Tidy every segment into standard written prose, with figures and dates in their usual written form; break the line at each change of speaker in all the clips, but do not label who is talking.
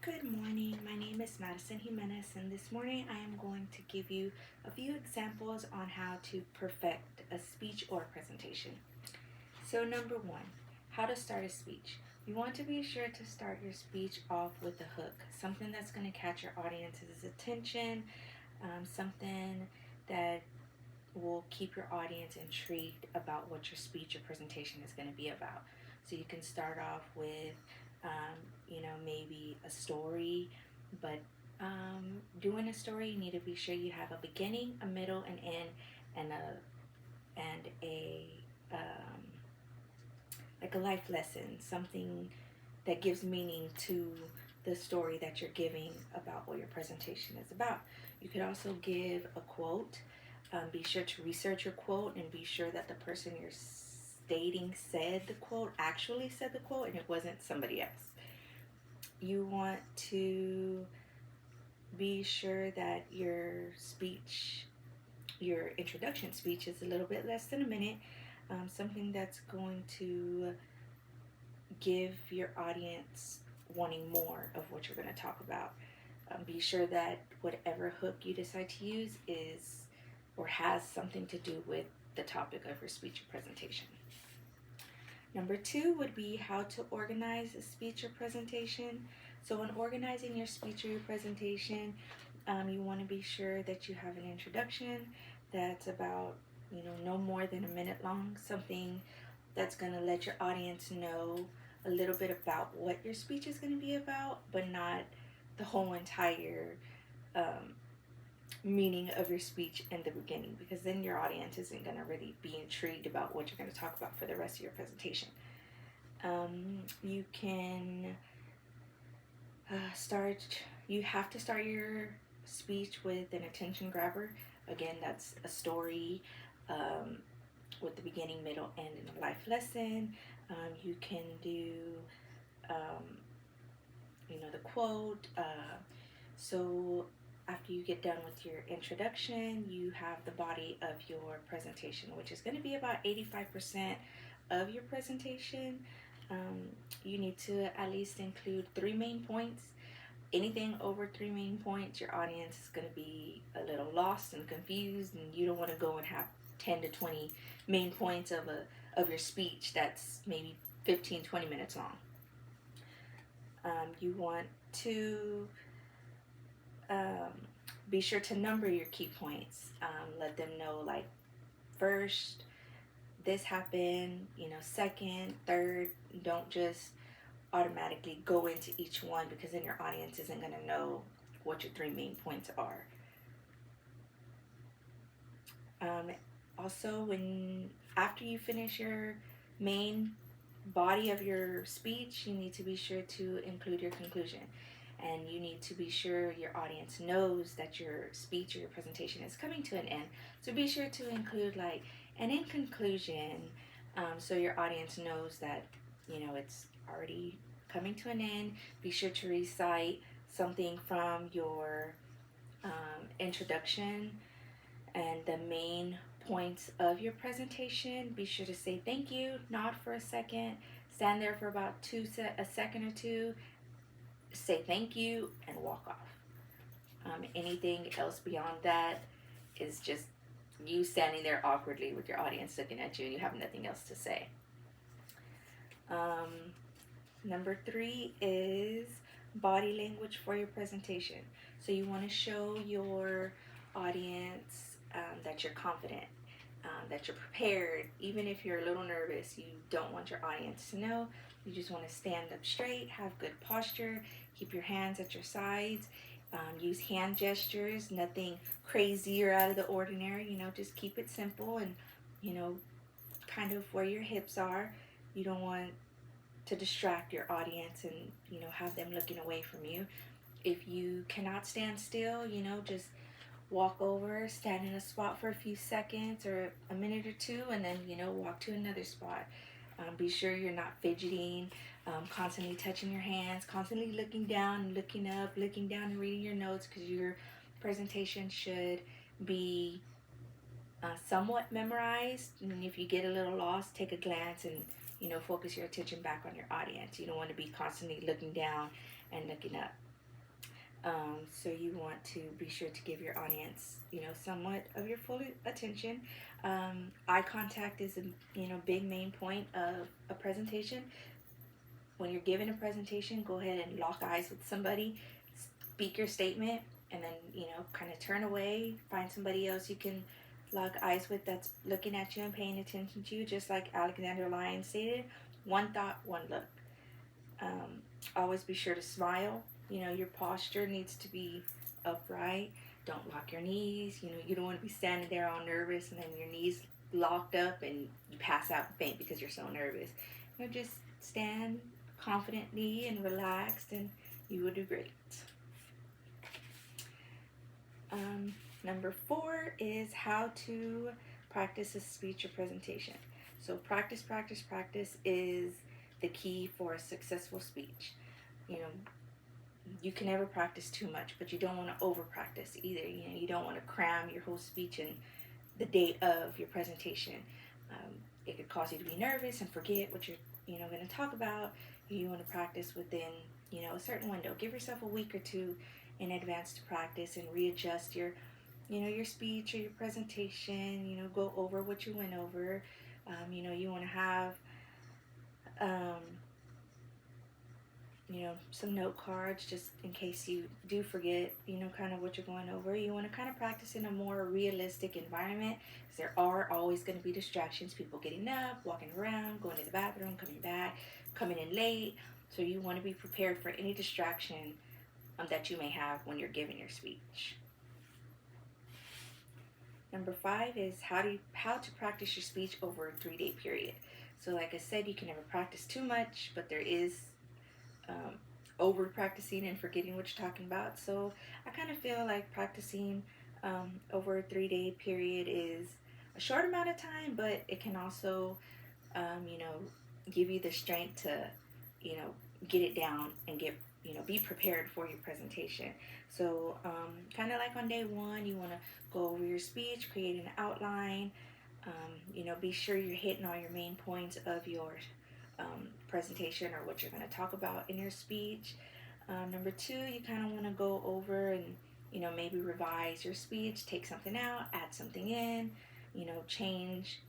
Good morning. My name is Madison Jimenez, and this morning I am going to give you a few examples on how to perfect a speech or presentation. So, number one, how to start a speech. You want to be sure to start your speech off with a hook, something that's going to catch your audience's attention, something that will keep your audience intrigued about what your speech or presentation is going to be about. So you can start off with, maybe a story, but doing a story, you need to be sure you have a beginning, a middle, an end, and a um, like a life lesson, something that gives meaning to the story that you're giving about what your presentation is about. You could also give a quote. Be sure to research your quote and be sure that the person you're stating said the quote, actually said the quote, and it wasn't somebody else. You want to be sure that your speech, your introduction speech, is a little bit less than a minute, something that's going to give your audience wanting more of what you're going to talk about. Be sure that whatever hook you decide to use is or has something to do with the topic of your speech or presentation. Number two would be how to organize a speech or presentation. So when organizing your speech or your presentation, you want to be sure that you have an introduction that's about, no more than a minute long, something that's going to let your audience know a little bit about what your speech is going to be about, but not the whole entire meaning of your speech in the beginning, because then your audience isn't going to really be intrigued about what you're going to talk about for the rest of your presentation. You can you have to start your speech with an attention grabber. Again, that's a story with the beginning, middle, end, and a life lesson. You can do, the quote. So after you get done with your introduction, you have the body of your presentation, which is going to be about 85% of your presentation. You need to at least include 3 main points. Anything over 3 main points, your audience is going to be a little lost and confused, and you don't want to go and have 10 to 20 main points of your speech that's maybe 15-20 minutes long. You want to be sure to number your key points. Let them know, like, first, this happened, second, third. Don't just automatically go into each one, because then your audience isn't going to know what your 3 main points are. Also, after you finish your main body of your speech, you need to be sure to include your conclusion. And you need to be sure your audience knows that your speech or your presentation is coming to an end. So be sure to include, like, and in conclusion, so your audience knows that, it's already coming to an end. Be sure to recite something from your introduction and the main points of your presentation. Be sure to say thank you, nod for a second, stand there for about a second or two, say thank you, and walk off. Anything else beyond that is just you standing there awkwardly with your audience looking at you and you have nothing else to say. Number 3 is body language for your presentation. So you want to show your audience that you're confident, that you're prepared. Even if you're a little nervous, you don't want your audience to know. You just want to stand up straight, have good posture, keep your hands at your sides, use hand gestures, nothing crazy or out of the ordinary. Just keep it simple and, kind of where your hips are. You don't want to distract your audience and, have them looking away from you. If you cannot stand still, just walk over, stand in a spot for a few seconds or a minute or two, and then, walk to another spot. Be sure you're not fidgeting, constantly touching your hands, constantly looking down, looking up, looking down and reading your notes, because your presentation should be somewhat memorized. And if you get a little lost, take a glance and, focus your attention back on your audience. You don't want to be constantly looking down and looking up. So you want to be sure to give your audience, somewhat of your full attention. Eye contact is a big main point of a presentation. When you're giving a presentation, go ahead and lock eyes with somebody, speak your statement, and then kind of turn away. Find somebody else you can lock eyes with that's looking at you and paying attention to you, just like Alexander Lyons stated. One thought, one look. Always be sure to smile. Your posture needs to be upright. Don't lock your knees. You don't want to be standing there all nervous and then your knees locked up and you pass out and faint because you're so nervous. Just stand confidently and relaxed and you will do great. Number 4 is how to practice a speech or presentation. So practice is the key for a successful speech. You can never practice too much, but you don't want to over practice either. You don't want to cram your whole speech in the date of your presentation. It could cause you to be nervous and forget what you're going to talk about. You want to practice within a certain window. Give yourself a week or two in advance to practice and readjust your speech or your presentation. Go over what you went over. You want to have some note cards just in case you do forget, kind of what you're going over. You want to kind of practice in a more realistic environment because there are always going to be distractions. People getting up, walking around, going to the bathroom, coming back, coming in late. So you want to be prepared for any distraction that you may have when you're giving your speech. Number 5 is how to practice your speech over a 3-day period. So like I said, you can never practice too much, but there is over practicing and forgetting what you're talking about. So I kind of feel like practicing over a 3-day period is a short amount of time, but it can also give you the strength to get it down and be prepared for your presentation. So kind of like on day 1, you want to go over your speech, create an outline, be sure you're hitting all your main points of your presentation or what you're going to talk about in your speech. Number 2, you kind of want to go over and maybe revise your speech, take something out, add something in, change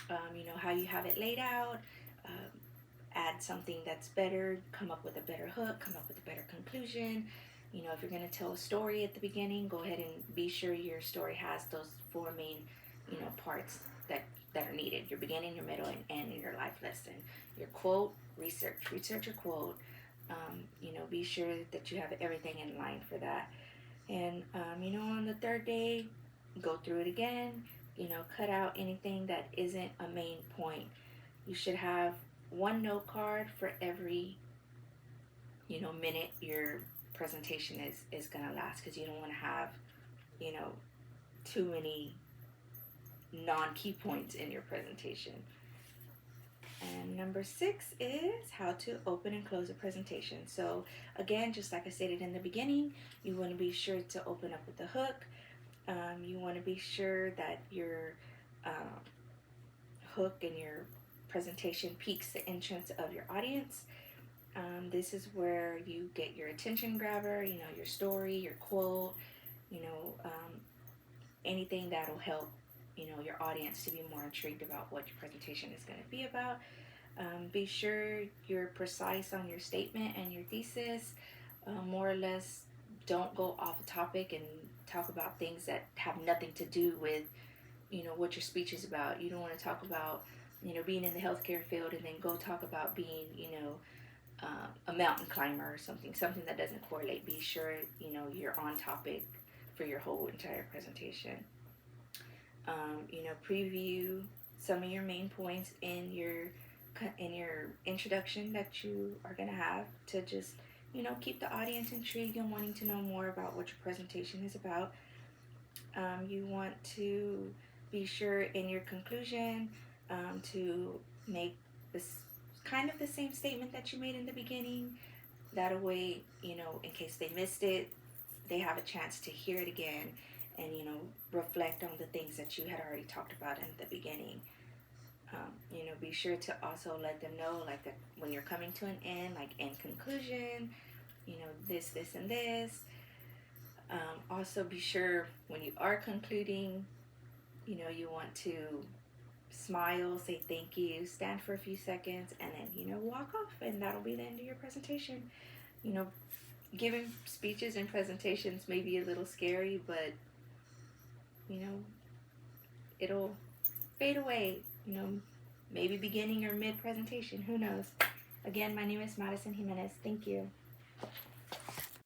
how you have it laid out, add something that's better, come up with a better hook, come up with a better conclusion. If you're going to tell a story at the beginning, go ahead and be sure your story has those 4 main parts that are needed: your beginning, your middle, and end in your life lesson. Your quote, research your quote. Be sure that you have everything in line for that. And on the 3rd day, go through it again. Cut out anything that isn't a main point. You should have 1 note card for every minute your presentation is gonna last, because you don't want to have too many non-key points in your presentation. And number 6 is how to open and close a presentation. So again, just like I stated in the beginning, you want to be sure to open up with a hook. You want to be sure that your hook and your presentation piques the interest of your audience. This is where you get your attention grabber, your story, your quote, anything that'll help your audience to be more intrigued about what your presentation is going to be about. Be sure you're precise on your statement and your thesis. More or less, don't go off the topic and talk about things that have nothing to do with what your speech is about. You don't want to talk about being in the healthcare field and then go talk about being a mountain climber or something that doesn't correlate. Be sure you're on topic for your whole entire presentation. Preview some of your main points in your introduction that you are going to have to just keep the audience intrigued and wanting to know more about what your presentation is about. You want to be sure in your conclusion to make this kind of the same statement that you made in the beginning. That way, in case they missed it, they have a chance to hear it again and reflect on the things that you had already talked about in the beginning. Be sure to also let them know, like, that when you're coming to an end, like in conclusion, this, and this. Also, be sure when you are concluding, you want to smile, say thank you, stand for a few seconds, and then, walk off, and that'll be the end of your presentation. You know, giving speeches and presentations may be a little scary, but, it'll fade away, maybe beginning or mid presentation, who knows. Again, my name is Madison Jimenez. Thank you.